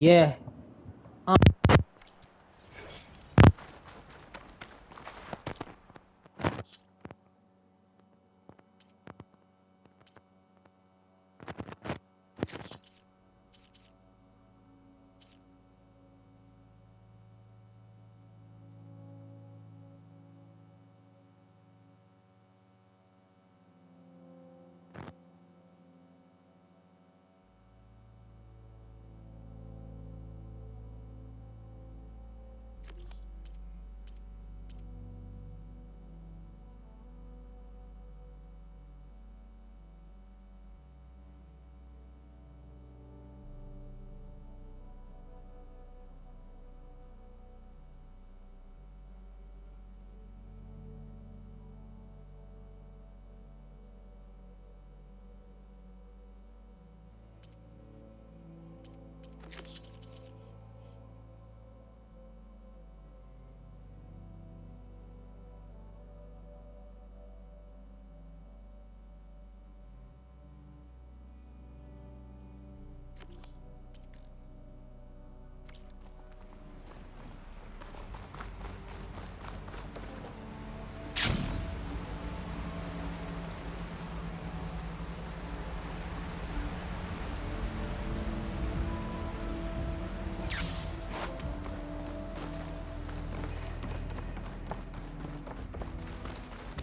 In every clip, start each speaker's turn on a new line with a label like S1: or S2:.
S1: Yeah.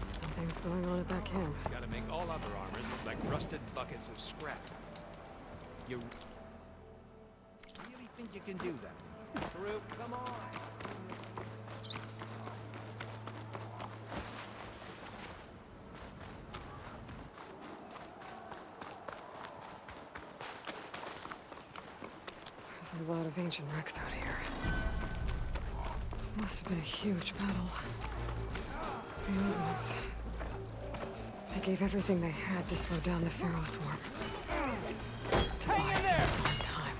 S2: Something's going on at that camp.
S3: Gotta make all other armors look like rusted buckets of scrap. You really think you can do that? Farouk, come on!
S2: There's a lot of ancient wrecks out here. Must have been a huge battle. The old ones. They gave everything they had to slow down the Pharaoh swarm. To buy some time.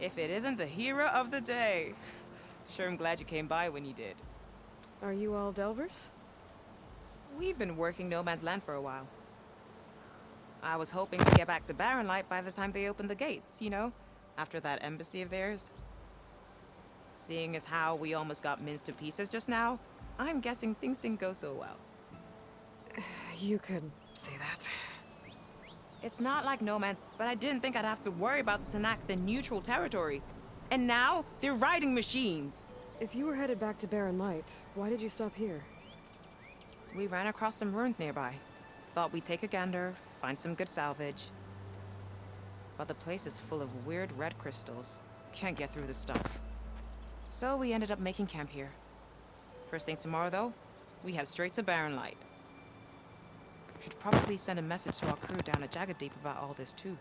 S4: If it isn't the hero of the day. Sure, I'm glad you came by when you did.
S2: Are you all Delvers?
S4: We've been working No Man's Land for a while. I was hoping to get back to Barren Light by the time they opened the gates, you know? After that embassy of theirs. Seeing as how we almost got minced to pieces just now, I'm guessing things didn't go so well.
S2: You could say that.
S4: It's not like No Man's, but I didn't think I'd have to worry about Sanak, the neutral territory. And now, they're riding machines.
S2: If you were headed back to Barren Light, why did you stop here?
S4: We ran across some ruins nearby. Thought we'd take a gander, find some good salvage. But the place is full of weird red crystals. Can't get through the stuff. So we ended up making camp here. First thing tomorrow, though, we head straight to Barren Light. Should probably send a message to our crew down at Jagged Deep about all this, too.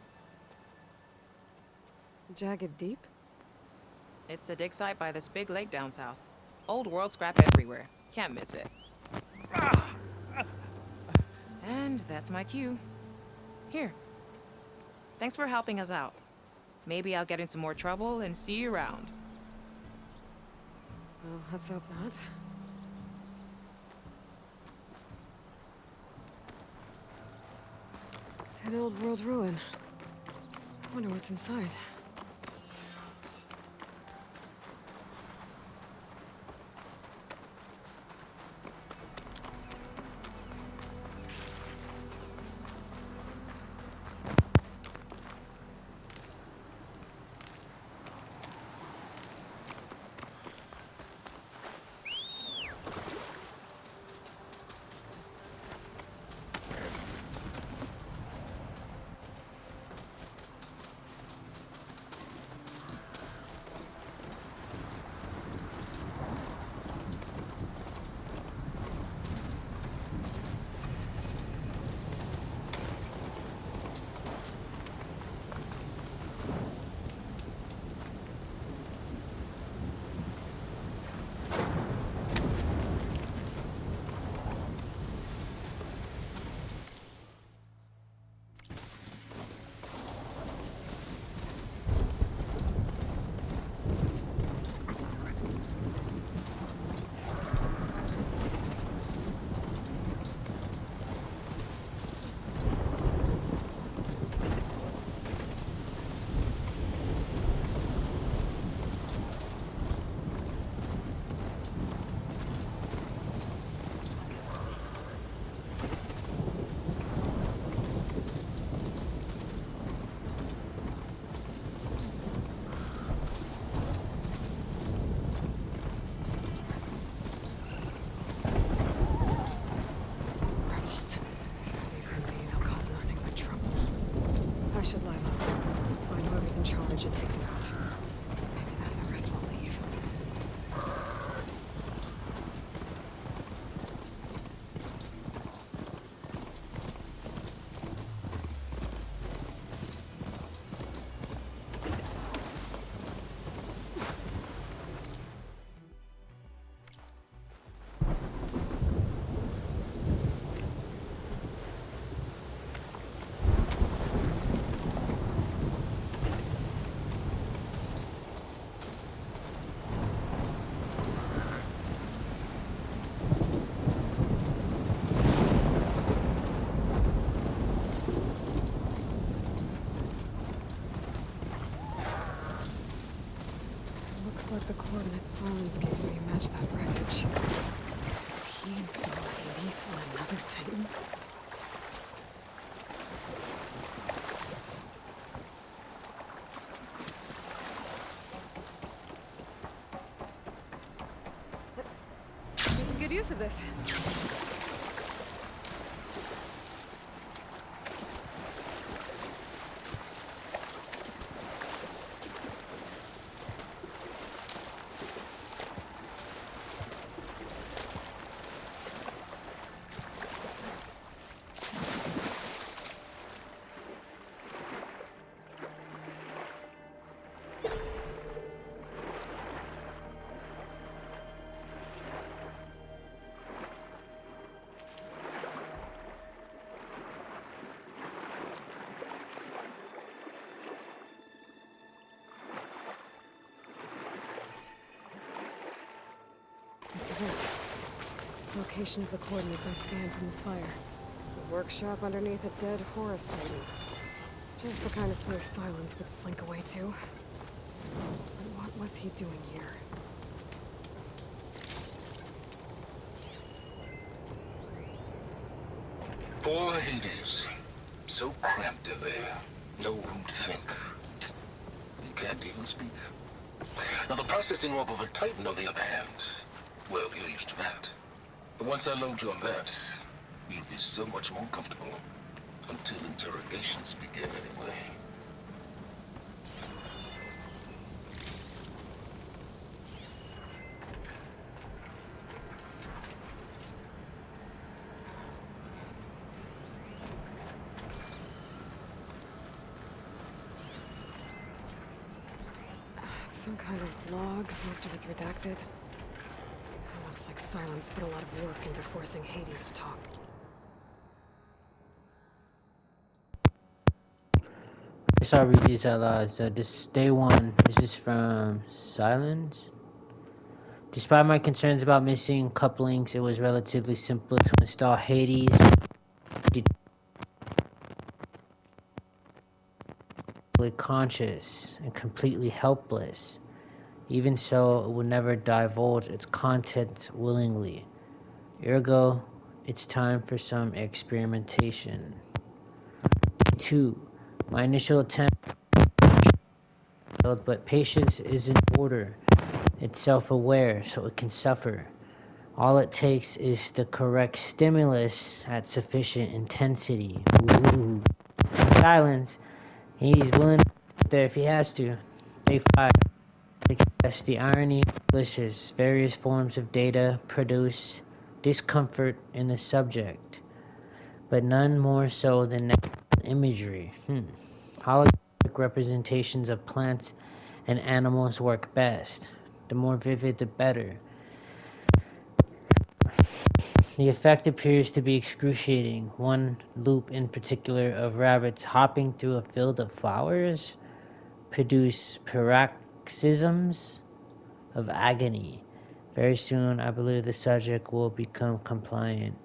S2: Jagged Deep?
S4: It's a dig site by this big lake down south. Old world scrap everywhere. Can't miss it. And that's my cue. Here. Thanks for helping us out. Maybe I'll get into more trouble and see you around.
S2: Well, let's hope not. An old world ruin. I wonder what's inside. Looks like the coordinates Silence gave me match that wreckage. Did he install Hades on another Titan? Making good use of this. This is it. Location of the coordinates I scanned from the spire. The workshop underneath a dead Horus Titan. Just the kind of place Silence would slink away to. But what was he doing here?
S1: Poor Hades. So cramped in there. No room to think. You can't even speak. Now the processing orb of a Titan, on the other hand, well, you're used to that. But once I load you on that, you'll be so much more comfortable. Until interrogations begin anyway.
S2: Some kind of log, most of it's redacted. Looks like Silence put a lot of work into forcing Hades to talk.
S5: So I'll read these out loud. So this day one, this is from Silence. Despite my concerns about missing couplings, it was relatively simple to install Hades. Conscious and completely helpless. Even so, it would never divulge its contents willingly. Ergo, it's time for some experimentation. 2. My initial attempt failed, but patience is in order. It's self-aware, so it can suffer. All it takes is the correct stimulus at sufficient intensity. Ooh. Silence. He's willing to get there if he has to. Day 5. The irony is delicious. Various forms of data produce discomfort in the subject, but none more so than natural imagery. Holographic representations of plants and animals work best. The more vivid, the better. The effect appears to be excruciating. One loop in particular of rabbits hopping through a field of flowers produce paroxysms of agony. Very soon, I believe the subject will become compliant.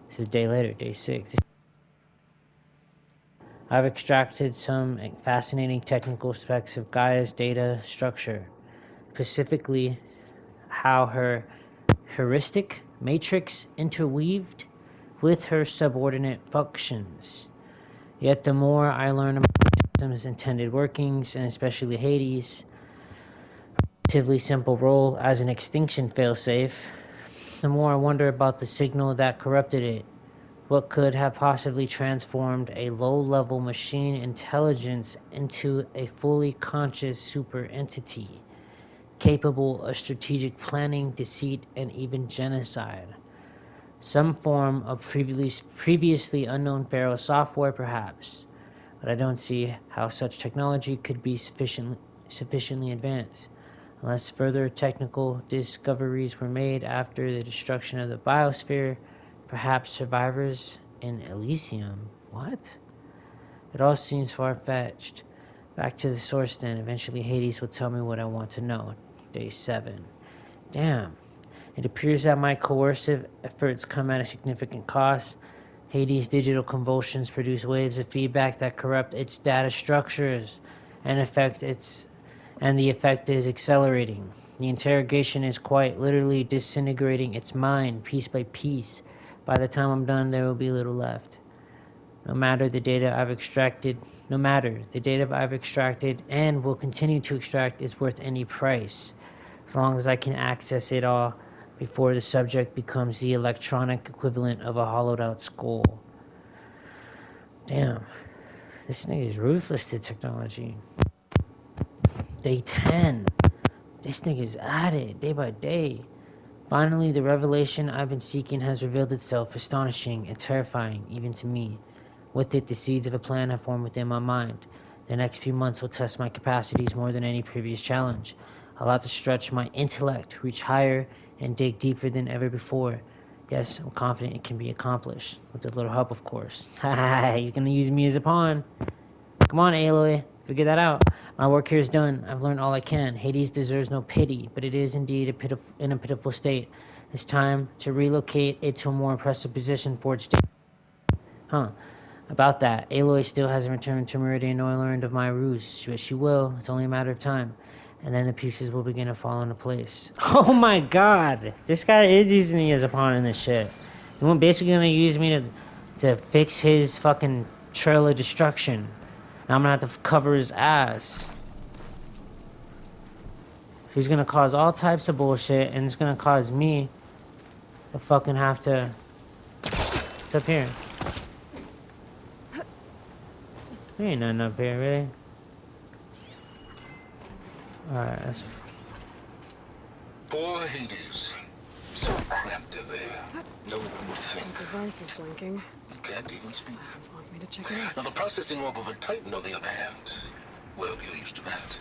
S5: This is a day later, day 6. I've extracted some fascinating technical specs of Gaia's data structure, specifically how her heuristic matrix interweaved with her subordinate functions. Yet the more I learn about the system's intended workings, and especially Hades' relatively simple role as an extinction failsafe, the more I wonder about the signal that corrupted it. What could have possibly transformed a low-level machine intelligence into a fully conscious super entity, capable of strategic planning, deceit, and even genocide? Some form of previously unknown Pharaoh software, perhaps, but I don't see how such technology could be sufficiently advanced, unless further technical discoveries were made after the destruction of the biosphere. Perhaps survivors in Elysium. What? It all seems far-fetched. Back to the source then. Eventually Hades will tell me what I want to know. Day 7. Damn. It appears that my coercive efforts come at a significant cost. Hades' digital convulsions produce waves of feedback that corrupt its data structures and affect its and the effect is accelerating. The interrogation is quite literally disintegrating its mind piece by piece. By the time I'm done, there will be little left. No matter the data I've extracted and will continue to extract is worth any price, as long as I can access it all before the subject becomes the electronic equivalent of a hollowed out skull. Damn, this nigga is ruthless to technology. Day 10. This nigga's at it, day by day. Finally, the revelation I've been seeking has revealed itself, astonishing and terrifying, even to me. With it, the seeds of a plan have formed within my mind. The next few months will test my capacities more than any previous challenge. I'll have to stretch my intellect, reach higher, and dig deeper than ever before. Yes, I'm confident it can be accomplished. With a little help, of course. He's gonna use me as a pawn. Come on, Aloy. Figure that out. My work here is done. I've learned all I can. Hades deserves no pity, but it is indeed in a pitiful state. It's time to relocate it to a more impressive position for its day. Huh. About that, Aloy still hasn't returned to Meridian nor learned of my ruse, but she will. It's only a matter of time. And then the pieces will begin to fall into place. Oh my god! This guy is using me as a pawn in this shit. He's basically gonna use me to fix his fucking trail of destruction. Now I'm gonna have to cover his ass. He's gonna cause all types of bullshit, and it's gonna cause me to fucking have to... What's up here? There ain't nothing up here, really. Alright, that's...
S1: Poor Hades. So cramped in there. No one would think.
S2: The device is blinking.
S1: You can't even speak.
S2: Silence wants me to check it out.
S1: Now, the processing orb of a Titan, on the other hand, well, you're used to that.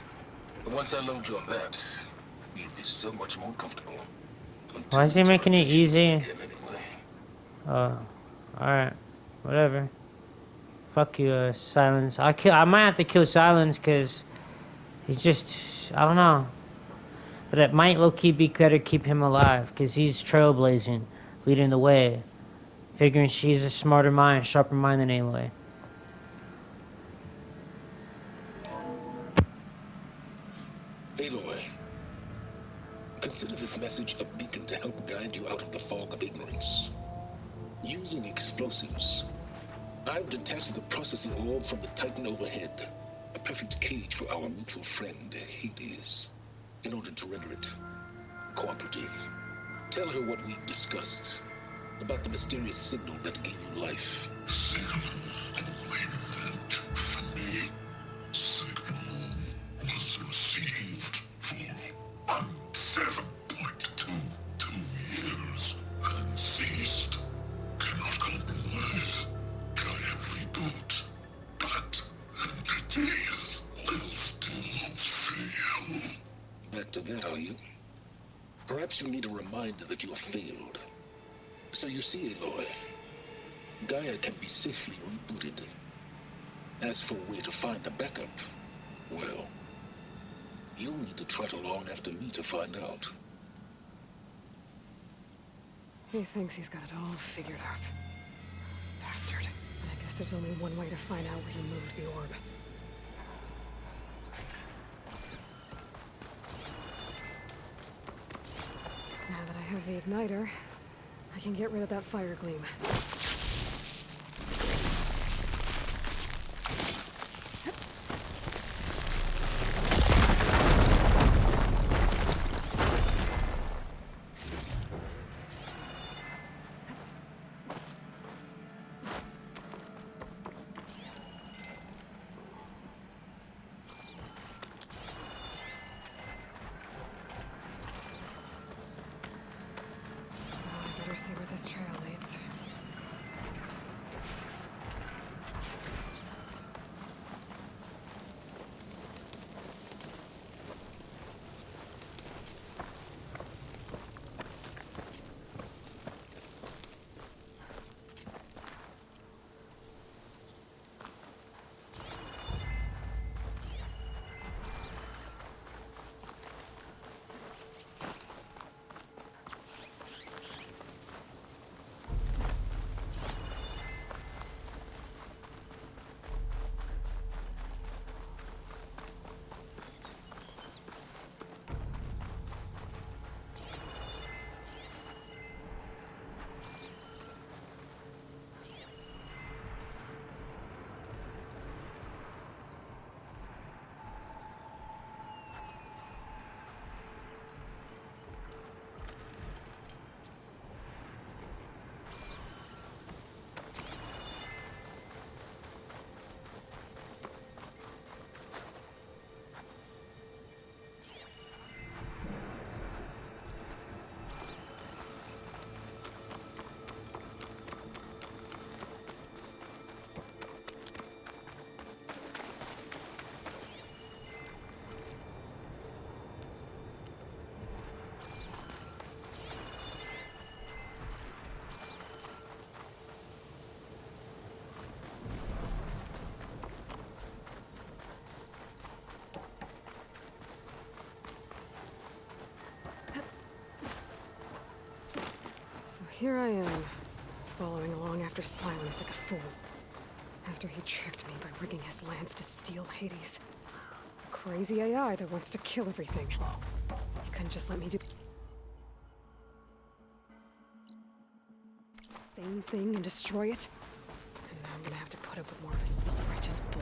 S1: But once I load you on that, you'll be so much more comfortable.
S5: Why is he making it easy?
S1: Anyway.
S5: Alright. Whatever. Fuck you, Silence. I might have to kill Silence, because he just... I don't know. But it might low-key be better keep him alive, because he's trailblazing, leading the way. Figuring she's a smarter mind, sharper mind than Aloy.
S1: Aloy, consider this message a beacon to help guide you out of the fog of ignorance. Using explosives, I've detached the processing orb from the Titan overhead, a perfect cage for our mutual friend, Hades, in order to render it cooperative. Tell her what we've discussed about the mysterious signal that gave you life. Signal meant for me. Signal was received for 7.22 years and ceased. Cannot compromise. Try every reboot, but entities will still fail. Back to that, are you? Perhaps you need a reminder that you have failed. So you see, Aloy, Gaia can be safely rebooted. As for where to find a backup, well, you'll need to trot along after me to find out.
S2: He thinks he's got it all figured out. Bastard. But I guess there's only one way to find out where he moved the orb. Now that I have the igniter, I can get rid of that fire gleam. See where this trail leads. here I am, following along after Silence like a fool. After he tricked me by rigging his lance to steal Hades. A crazy AI that wants to kill everything. He couldn't just let me do the same thing and destroy it. And now I'm gonna have to put up with more of his self-righteous bull.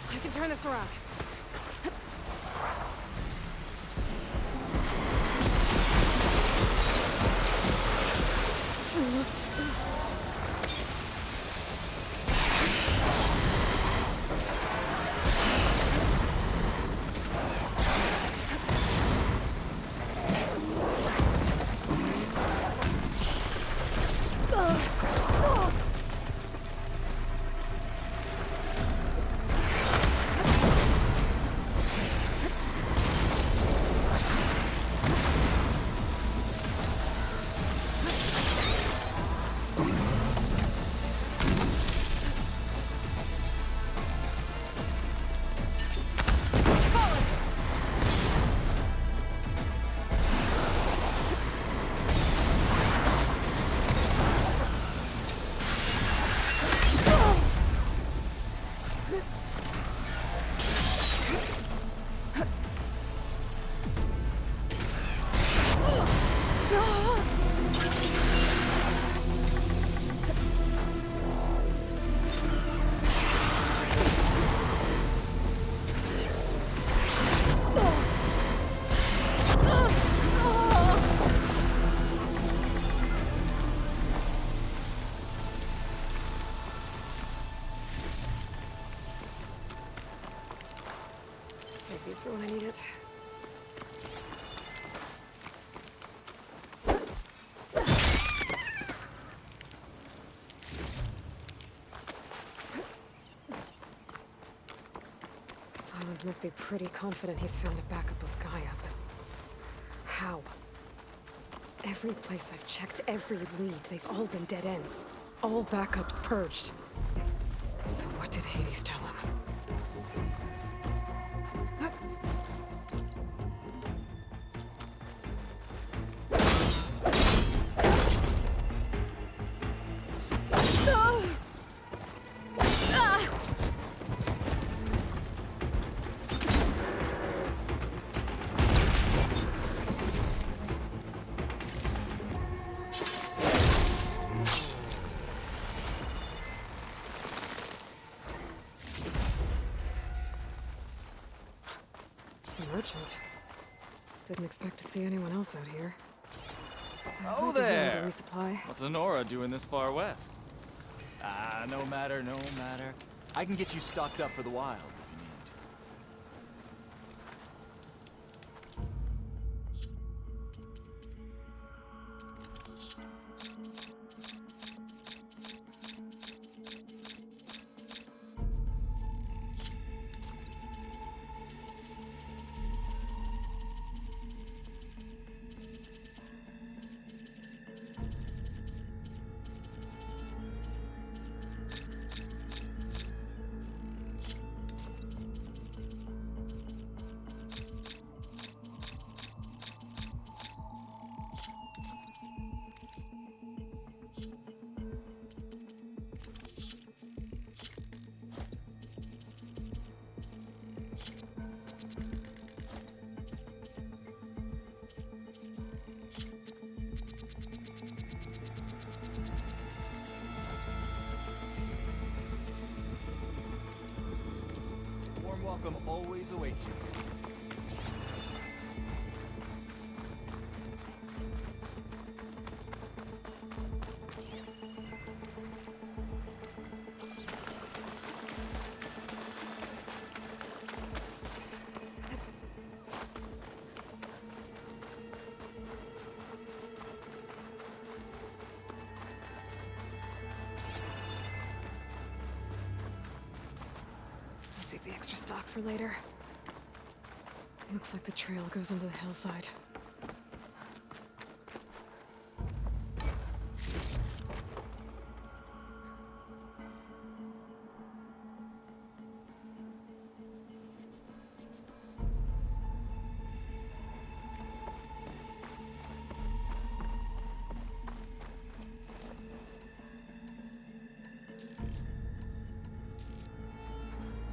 S2: I can turn this around. Save these for when I need it. Silence must be pretty confident he's found a backup of Gaia, but how? Every place I've checked, every lead, they've all been dead ends. All backups purged. So what did Hades tell him? Merchant. Didn't expect to see anyone else out here.
S6: Oh
S2: Where'd they go
S6: there!
S2: to resupply?
S6: What's Honora doing this far west? No matter, no matter. I can get you stocked up for the wild if you need. Warm welcome always awaits you.
S2: Save the extra stock for later. Looks like the trail goes into the hillside.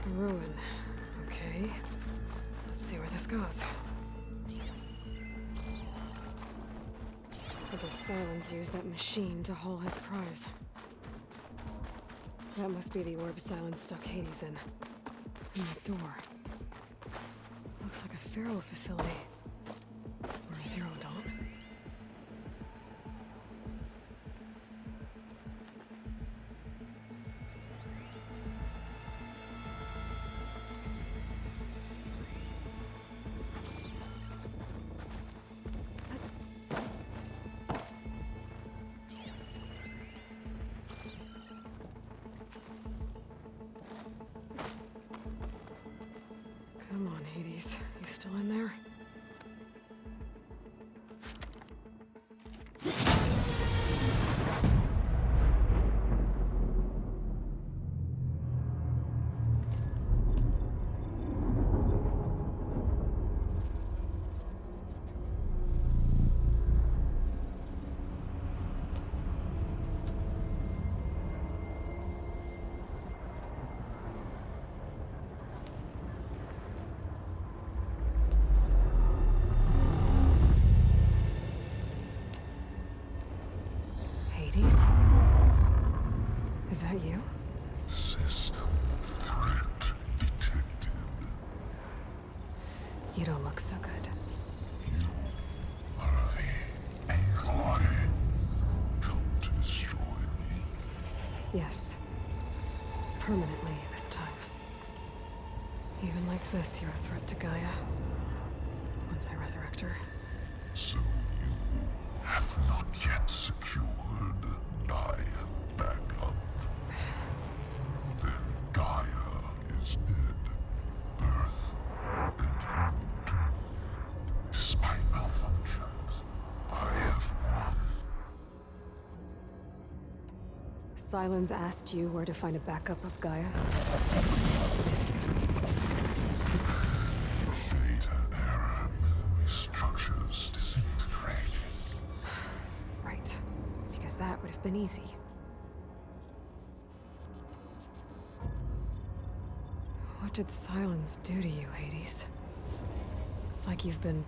S2: A ruin. Okay. Let's see where this goes. I guess Silence used that machine to haul his prize. That must be the orb Silence stuck Hades in. And that door. Looks like a Pharaoh facility. Or a Zero Dawn. Come on, Hades. You still in there? Hades? Is that you?
S1: System threat detected.
S2: You don't look so good.
S1: You are the Aloy. Come to destroy me.
S2: Yes. Permanently this time. Even like this, you're a threat to Gaia. Once I resurrect her.
S1: So you have not yet secured Gaia back up. Then Gaia is dead. Earth and you too. Despite malfunctions, I have won.
S2: Silence asked you where to find a backup of Gaia?
S1: Data era memory structures disintegrated.
S2: Right. Because that would have been easy. What did Silence do to you, Hades? It's like you've been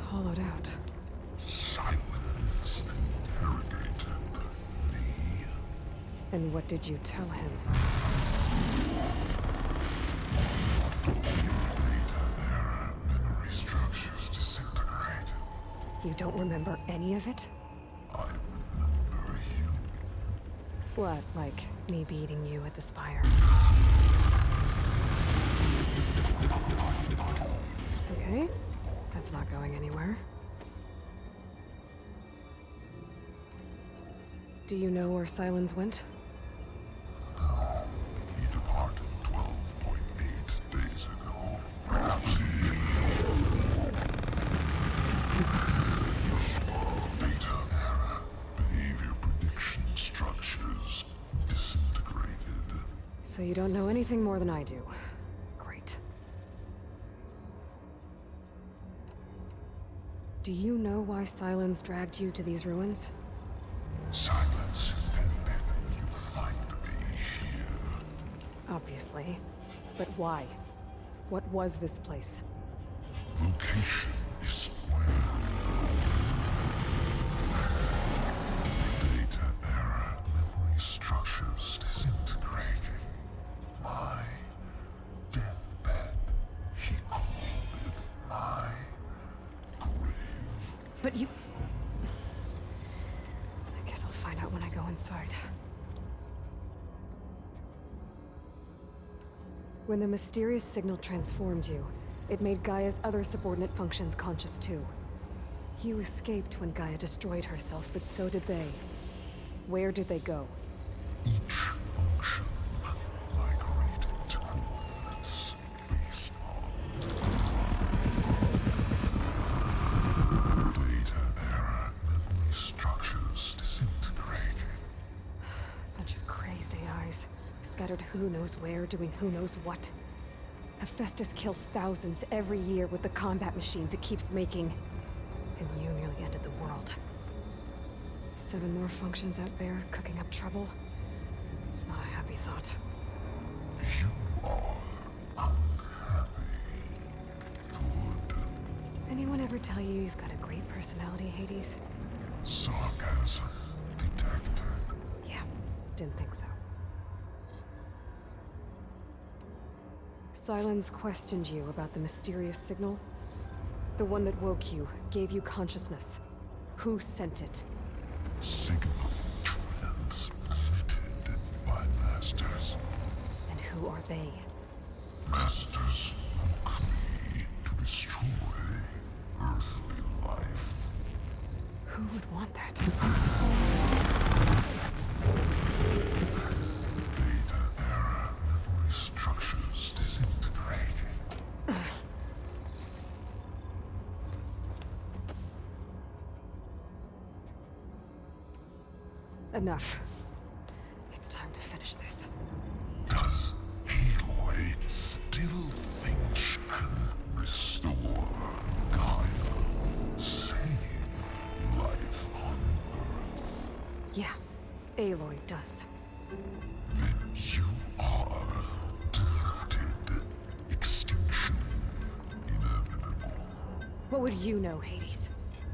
S2: hollowed out.
S1: Silence interrogated me.
S2: And what did you tell him?
S1: Data era memory structures disintegrated.
S2: You don't remember any of it?
S1: I remember you.
S2: What, like me beating you at the Spire? Okay, that's not going anywhere. Do you know where Silence went?
S1: He departed 12.8 days ago. Perhaps he... Data era behavior prediction structures disintegrated.
S2: So you don't know anything more than I do. Great. Do you know why Silence dragged you to these ruins?
S1: Silence intended you find me here.
S2: Obviously. But why? What was this place?
S1: Location is square. Data era memory structures disintegrated. My deathbed. He called it my grave.
S2: But you... I guess I'll find out when I go inside. When the mysterious signal transformed you, it made Gaia's other subordinate functions conscious too. You escaped when Gaia destroyed herself, but so did they. Where did they go?
S1: Each function migrated to coordinates
S2: AIs, scattered who knows where, doing who knows what. Hephaestus kills thousands every year with the combat machines it keeps making. And you nearly ended the world. 7 more functions out there, cooking up trouble. It's not a happy thought.
S7: You are unhappy. Good.
S2: Anyone ever tell you you've got a great personality, Hades?
S7: Sarcasm detected.
S2: Yeah, didn't think so. Sylens questioned you about the mysterious signal. The one that woke you, gave you consciousness. Who sent it?
S7: Signal transmitted by masters.
S2: And who are they?
S7: Masters woke me to destroy earthly life.
S2: Who would want that?
S7: Data error, memory structures disintegrated.
S2: Enough. It's time to finish this.
S7: Does Aloy still think she can restore Gaia? Save life on Earth?
S2: Yeah, Aloy does.
S7: Then you are deluded. Extinction inevitable.
S2: What would you know, Hades?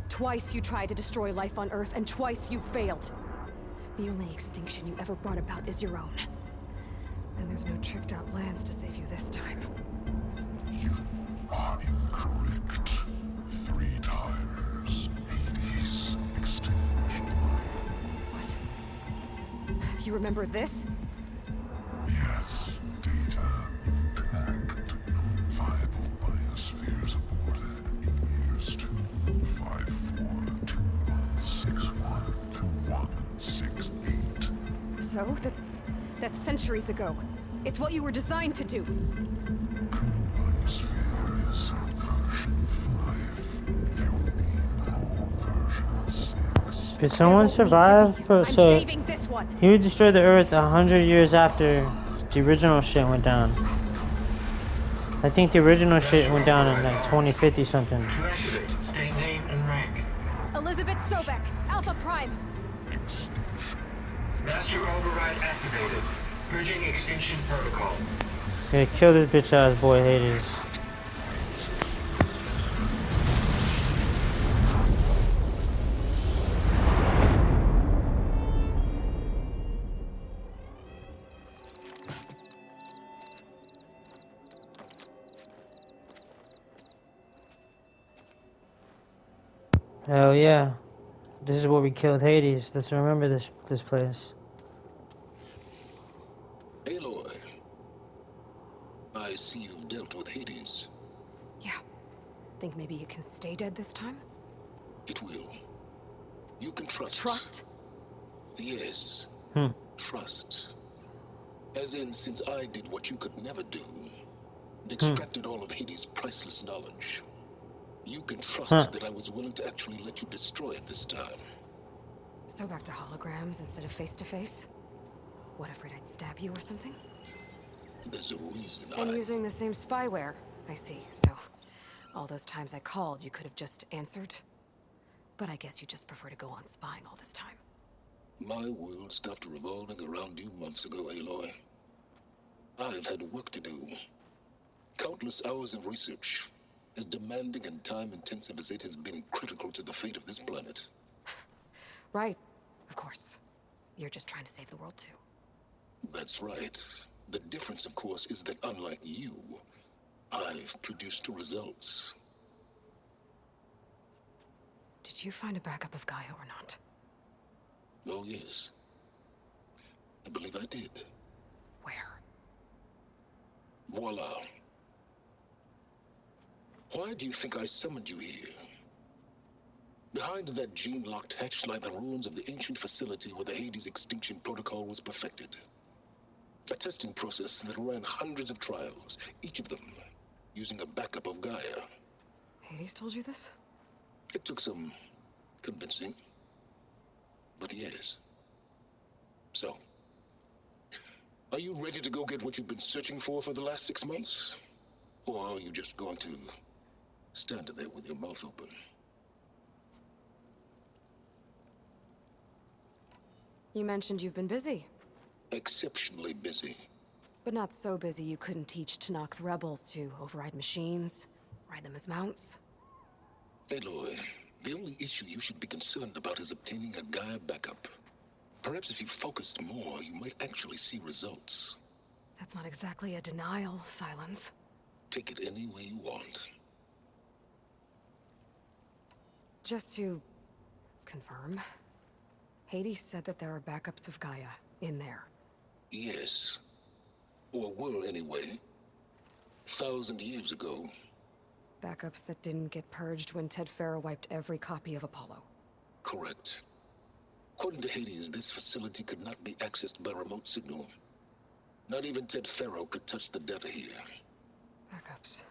S2: Twice you tried to destroy life on Earth, and twice you failed. The only extinction you ever brought about is your own. And there's no tricked-out lands to save you this time.
S7: You are incorrect. 3 times. Hades extinction.
S2: What? You remember this?
S7: Yes, data intact. Non-viable biospheres aborted in years 254, 2161, 2168.
S2: So, that's centuries ago. It's what you were designed to do.
S7: Biosphere is version 5. There will be no version 6.
S5: Did someone survive?
S2: I'm
S5: So
S2: saving this one.
S5: he would destroy the Earth 100 years after the original shit went down. I think the original shit went down in like 2050 something.
S8: Activate. State name and rank.
S2: Elizabeth Sobek, Alpha Prime.
S8: Master override activated. Purging extinction protocol.
S5: Yeah, kill this bitch ass boy Hades. Hell yeah. This is where we killed Hades. Let's remember this place.
S1: Aloy, I see you've dealt with Hades.
S2: Yeah. Think maybe you can stay dead this time?
S1: It will. You can trust.
S2: Trust?
S1: Yes. Trust. As in, since I did what you could never do, and extracted all of Hades' priceless knowledge, you can trust that I was willing to actually let you destroy it this time.
S2: So back to holograms instead of face-to-face? What, afraid I'd stab you or something?
S1: There's a reason
S2: And using the same spyware. I see, so all those times I called, you could have just answered? But I guess you just prefer to go on spying all this time.
S1: My world stopped revolving around you months ago, Aloy. I've had work to do. Countless hours of research, as demanding and time-intensive as it has been critical to the fate of this planet.
S2: Right, of course. You're just trying to save the world too.
S1: That's right. The difference, of course, is that unlike you, I've produced results.
S2: Did you find a backup of Gaia or not?
S1: Oh, yes. I believe I did.
S2: Where?
S1: Voila. Why do you think I summoned you here? Behind that gene-locked hatch lie the ruins of the ancient facility where the Hades extinction protocol was perfected. A testing process that ran hundreds of trials, each of them using a backup of Gaia.
S2: Hades told you this?
S1: It took some convincing, but yes. So, Are you ready to go get what you've been searching for the last 6 months? Or are you just going to stand there with your mouth open?
S2: You mentioned you've been busy,
S1: Exceptionally busy.
S2: but not so busy you couldn't teach Tanakh the rebels to override machines, ride them as mounts.
S1: Aloy, the only issue you should be concerned about is obtaining a Gaia backup. Perhaps if you focused more, you might actually see results.
S2: That's not exactly a denial, Silence.
S1: Take it any way you want.
S2: Just to confirm, Hades said that there are backups of Gaia in there.
S1: Yes. Or were anyway. 1,000 years ago.
S2: Backups that didn't get purged when Ted Faro wiped every copy of Apollo.
S1: Correct. According to Hades, this facility could not be accessed by remote signal. Not even Ted Faro could touch the data here.
S2: Backups.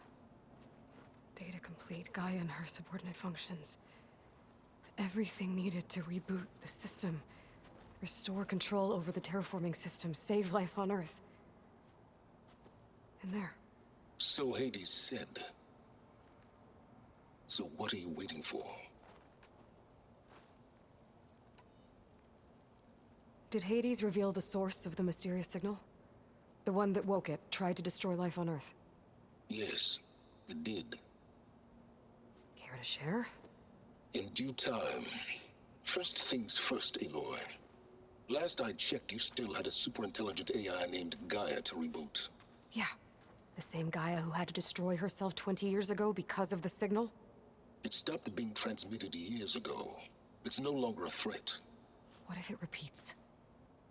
S2: Data complete, Gaia and her subordinate functions. Everything needed to reboot the system. Restore control over the terraforming system, save life on Earth. And there.
S1: So Hades said. So what are you waiting for?
S2: Did Hades reveal the source of the mysterious signal? The one that woke it, tried to destroy life on Earth?
S1: Yes, it did.
S2: Care to share?
S1: In due time. First things first, Aloy. Last I checked, you still had a super-intelligent AI named Gaia to reboot.
S2: Yeah. The same Gaia who had to destroy herself 20 years ago because of the signal?
S1: It stopped being transmitted years ago. It's no longer a threat.
S2: What if it repeats?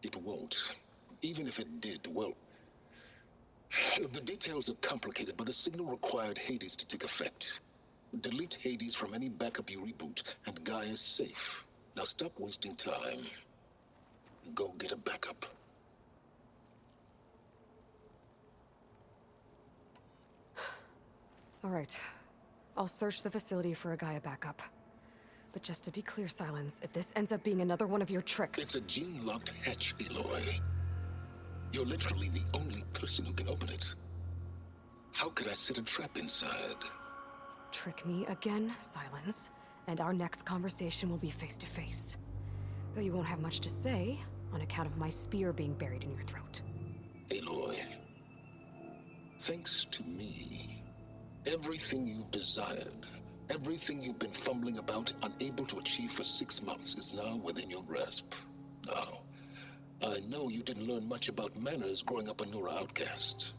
S1: It won't. Even if it did, well... The details are complicated, but the signal required Hades to take effect. Delete Hades from any backup you reboot, and Gaia's safe. Now stop wasting time. Go get a backup.
S2: All right. I'll search the facility for a Gaia backup. But just to be clear, Silence, if this ends up being another one of your tricks...
S1: It's a gene-locked hatch, Aloy. You're literally the only person who can open it. How could I set a trap inside?
S2: Trick me again, Silence, and our next conversation will be face-to-face. Though you won't have much to say, on account of my spear being buried in your throat.
S1: Aloy, thanks to me, everything you've desired, everything you've been fumbling about, unable to achieve for 6 months, is now within your grasp. Now, I know you didn't learn much about manners growing up a Nora outcast.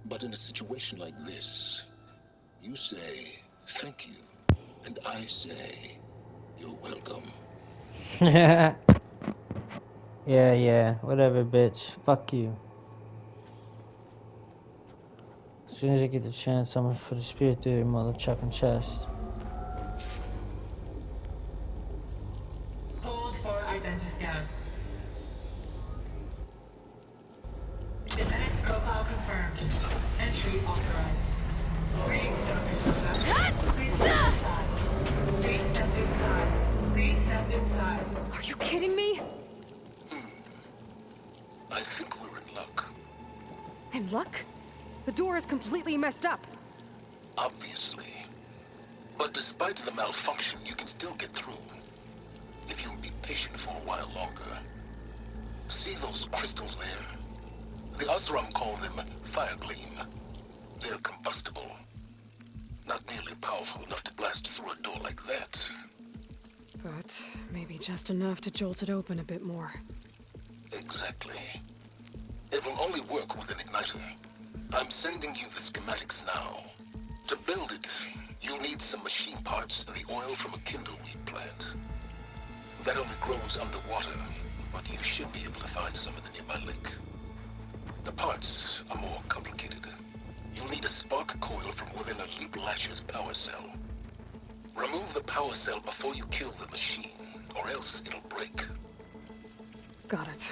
S1: But in a situation like this, you say, thank you, and I say, you're welcome.
S5: Yeah, whatever, bitch. Fuck you. As soon as I get the chance, I'm gonna put a spear through your mother chucking chest.
S8: Hold for identiscan. Independent profile confirmed. Entry authorized. Greetings, Dr. Soda. Please step inside. Please step inside. Please step inside.
S2: Are you kidding me?
S1: I think we're in luck.
S2: In luck? The door is completely messed up.
S1: Obviously. But despite the malfunction, you can still get through. If you'll be patient for a while longer. See those crystals there? The Osram call them fire gleam. They're combustible. Not nearly powerful enough to blast through a door like that.
S2: But maybe just enough to jolt it open a bit more.
S1: Exactly. It will only work with an igniter. I'm sending you the schematics now. To build it, you'll need some machine parts and the oil from a kindleweed plant. That only grows underwater, but you should be able to find some in the nearby lake. The parts are more complicated. You'll need a spark coil from within a Leap Lasher's power cell. Remove the power cell before you kill the machine, or else it'll break.
S2: Got it.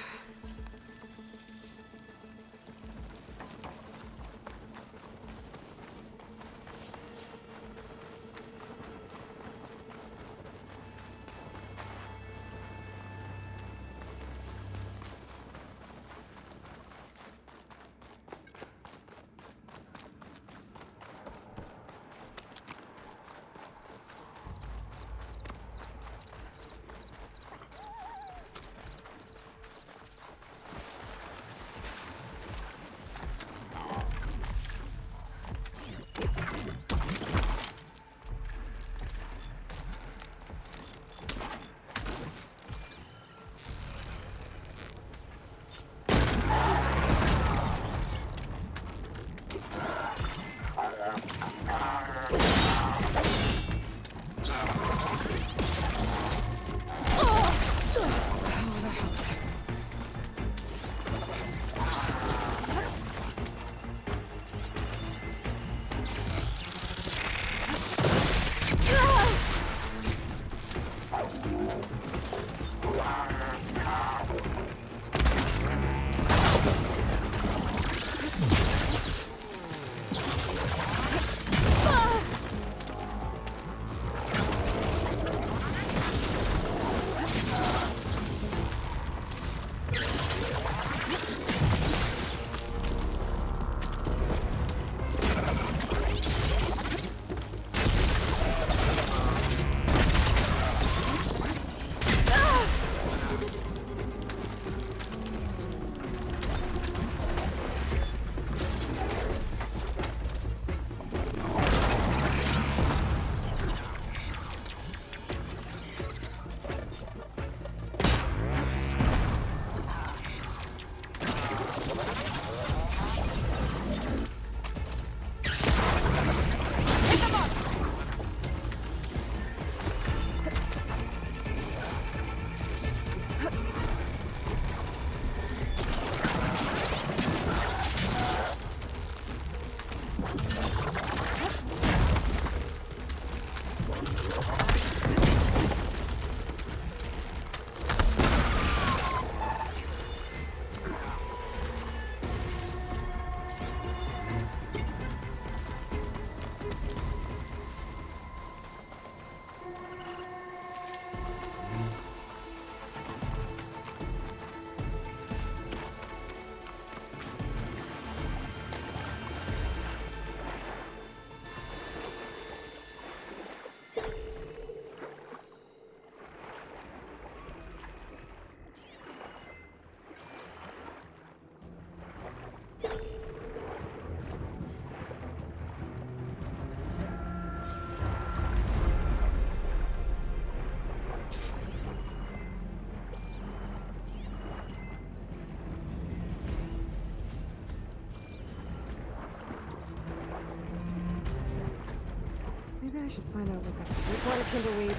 S2: I should find out what that deep water kindleweed.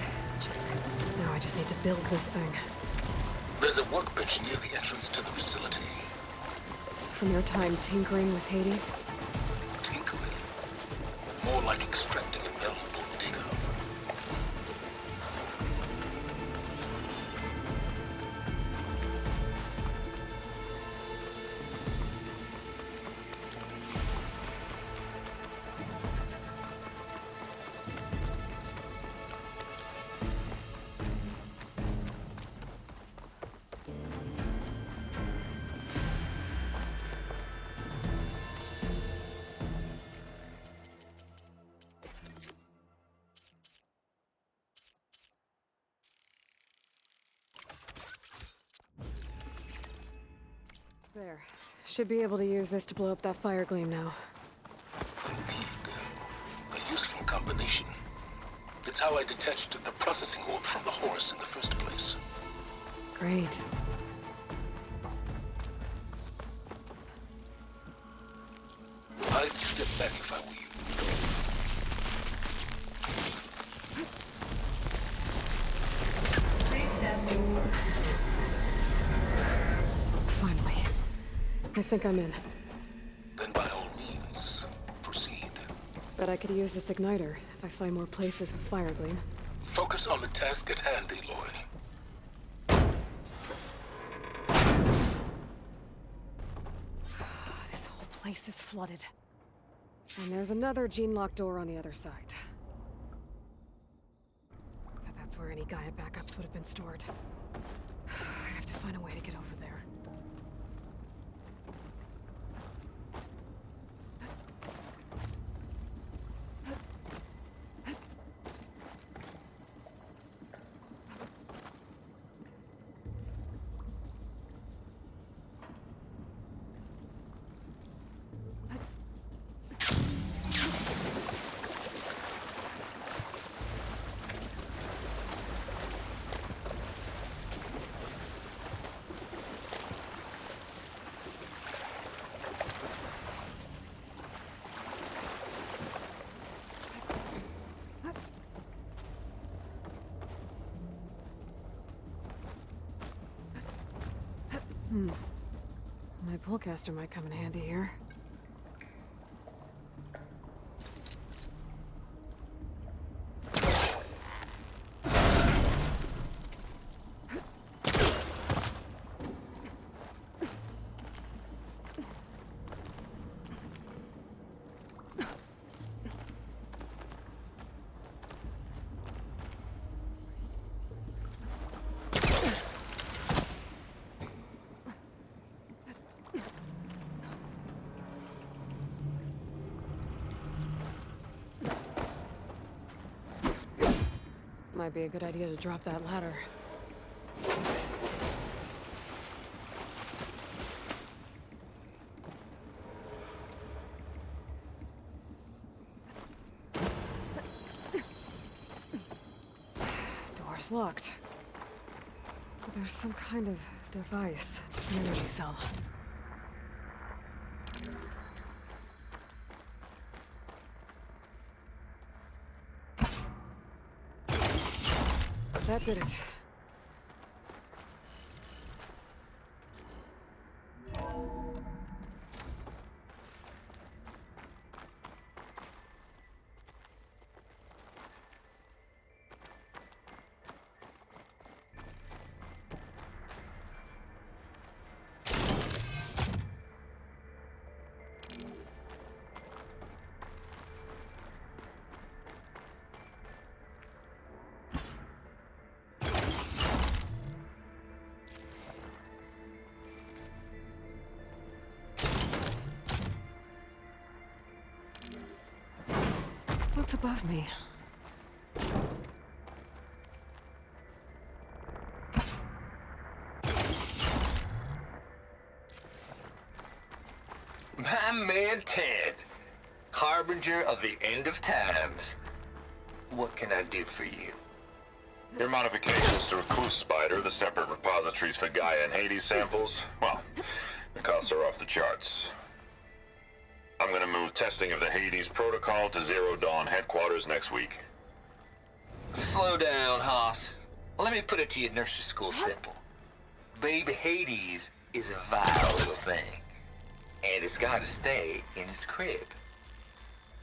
S2: Now I just need to build this thing.
S1: There's a workbench near the entrance to the facility.
S2: From your time tinkering with Hades?
S1: Tinkering? More like extracting invaluable data.
S2: There. Should be able to use this to blow up that fire gleam now.
S1: Indeed. A useful combination. It's how I detached the processing orb from the horse in the first place.
S2: Great.
S1: I'd step back if I were you.
S8: Please step inside.
S2: Finally. I think I'm in.
S1: Then by all means, proceed.
S2: Bet I could use this igniter if I find more places with fire gleam.
S1: Focus on the task at hand, Aloy.
S2: This whole place is flooded. And there's another gene-locked door on the other side. But that's where any Gaia backups would have been stored. I have to find a way to get over there. My pullcaster might come in handy here. Might be a good idea to drop that ladder. Door's locked. There's some kind of device. An energy cell. That did it. What's above me?
S9: My man Ted, harbinger of the end of times. What can I do for you?
S10: Your modifications to Recluse Spider, the separate repositories for Gaia and Hades samples, well, the costs are off the charts. I'm gonna move testing of the Hades protocol to Zero Dawn headquarters next week.
S9: Slow down, Hoss. Let me put it to you nursery school simple. Baby Hades is a vile little thing, and it's gotta stay in its crib.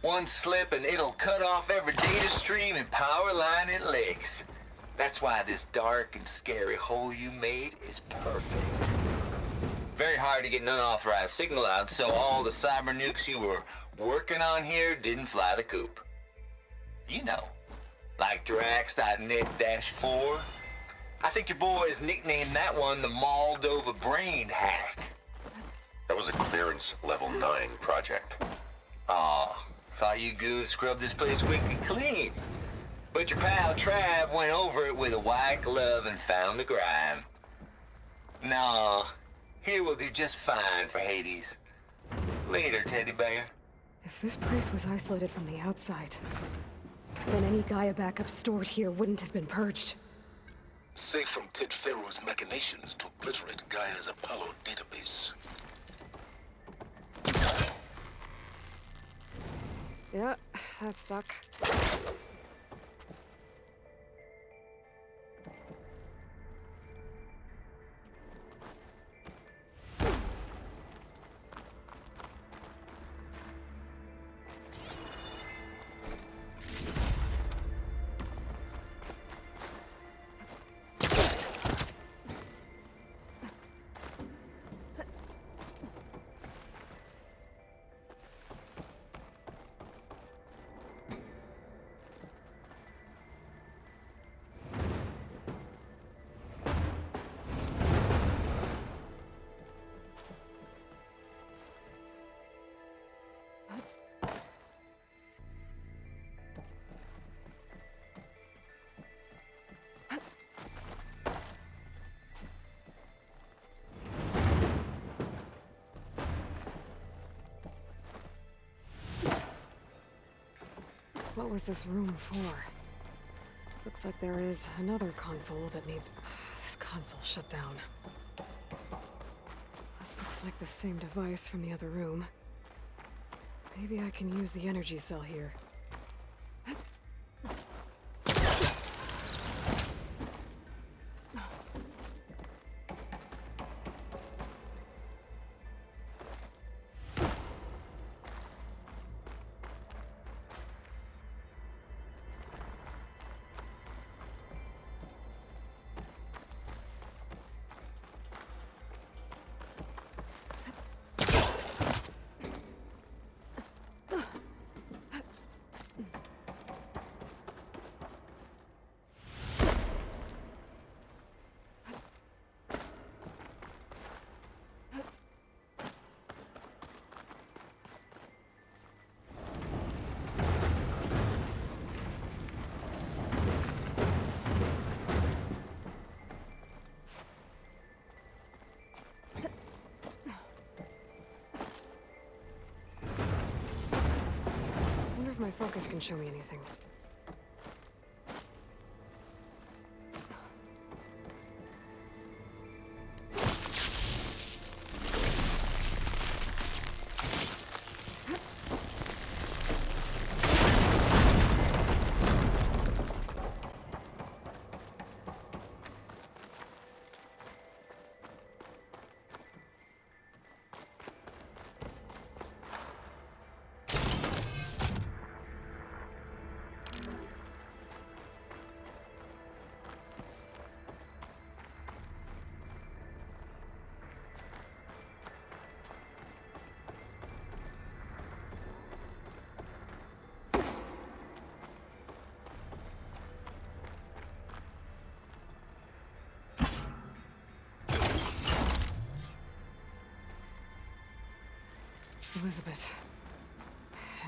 S9: One slip and it'll cut off every data stream and power line it leaks. That's why this dark and scary hole you made is perfect. Very hard to get an unauthorized signal out, so all the cyber nukes you were working on here didn't fly the coop. You know, like Drax.net-4. I think your boys nicknamed that one the Moldova Brain Hack.
S10: That was a clearance level 9 project.
S9: Aw, thought you goons scrubbed this place wicked clean. But your pal Trav went over it with a white glove and found the grime. Nah, here we'll do just fine for Hades. Later, teddy bear.
S2: If this place was isolated from the outside, then any Gaia backup stored here wouldn't have been purged.
S1: Safe from Ted Pharaoh's machinations to obliterate Gaia's Apollo database.
S2: Yeah, that's stuck. What was this room for? Looks like there is another console that needs... This console shut down. This looks like the same device from the other room. Maybe I can use the energy cell here. My focus can show me anything. Elizabeth.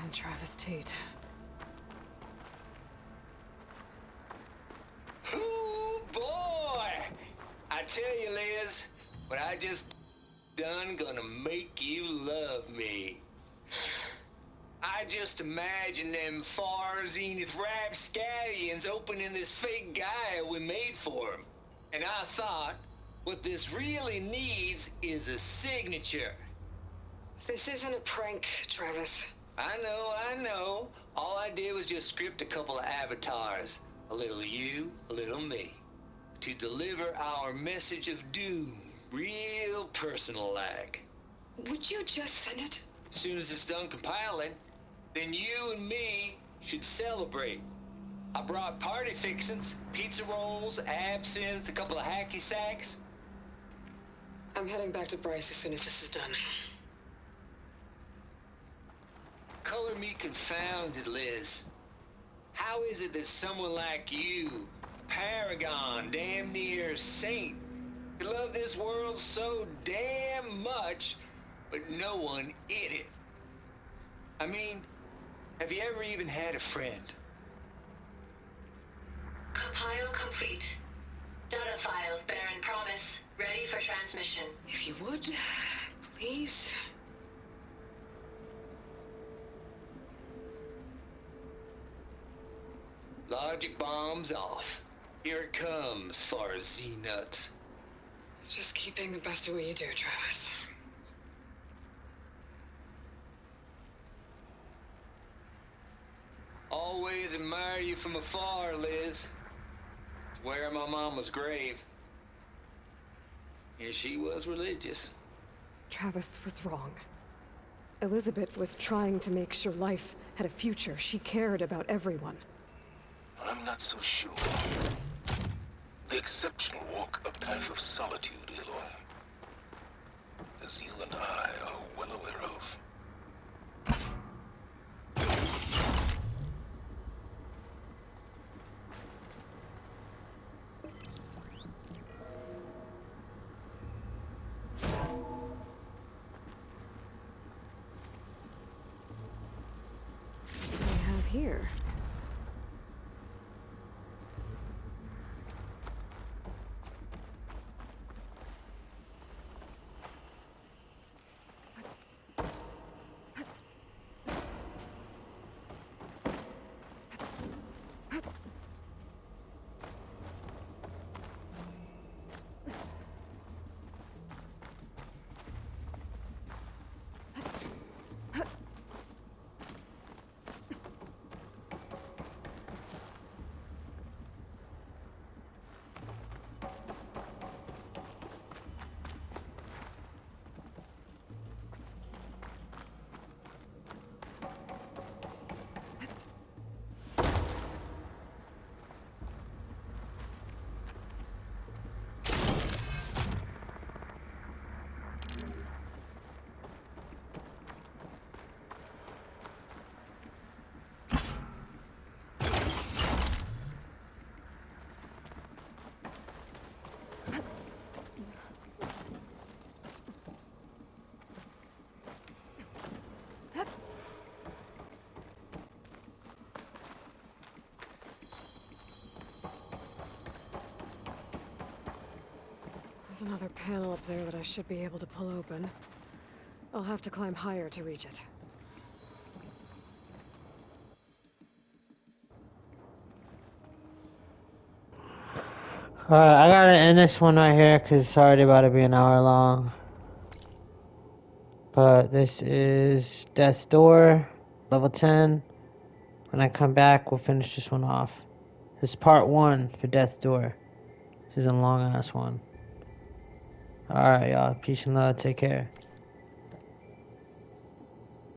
S2: And Travis Tate.
S9: Ooh, boy! I tell you, Liz, what I just done gonna make you love me. I just imagine them far zenith rapscallions opening this fake Gaia we made for them. And I thought, what this really needs is a signature.
S2: This isn't a prank, Travis.
S9: I know. All I did was just script a couple of avatars. A little you, a little me. To deliver our message of doom, real personal-like.
S2: Would you just send it?
S9: As soon as it's done compiling, then you and me should celebrate. I brought party fixings, pizza rolls, absinthe, a couple of hacky sacks.
S2: I'm heading back to Bryce as soon as this is done.
S9: Color me confounded, Liz. How is it that someone like you, paragon, damn near saint, could love this world so damn much, but no one in it? I mean, have you ever even had a friend?
S8: Compile complete. Data file, Baron Promise, ready for transmission.
S2: If you would, please.
S9: Logic bombs off. Here it comes, far as Z-nuts.
S2: Just keep being the best at what you do, Travis.
S9: Always admire you from afar, Liz. It's where my mama's grave. And she was religious.
S2: Travis was wrong. Elizabeth was trying to make sure life had a future. She cared about everyone.
S1: I'm not so sure. The exceptional walk a path of solitude, Aloy. As you and I are well aware of.
S2: What do we have here? There's another panel up there that I should be able to pull open. I'll have to climb higher to reach it.
S5: Alright, I gotta end this one right here because it's already about to be an hour long. But this is Death's Door, level 10. When I come back, we'll finish this one off. This is part 1 for Death's Door. This is a long ass one. Alright, y'all. Peace and love. Take care.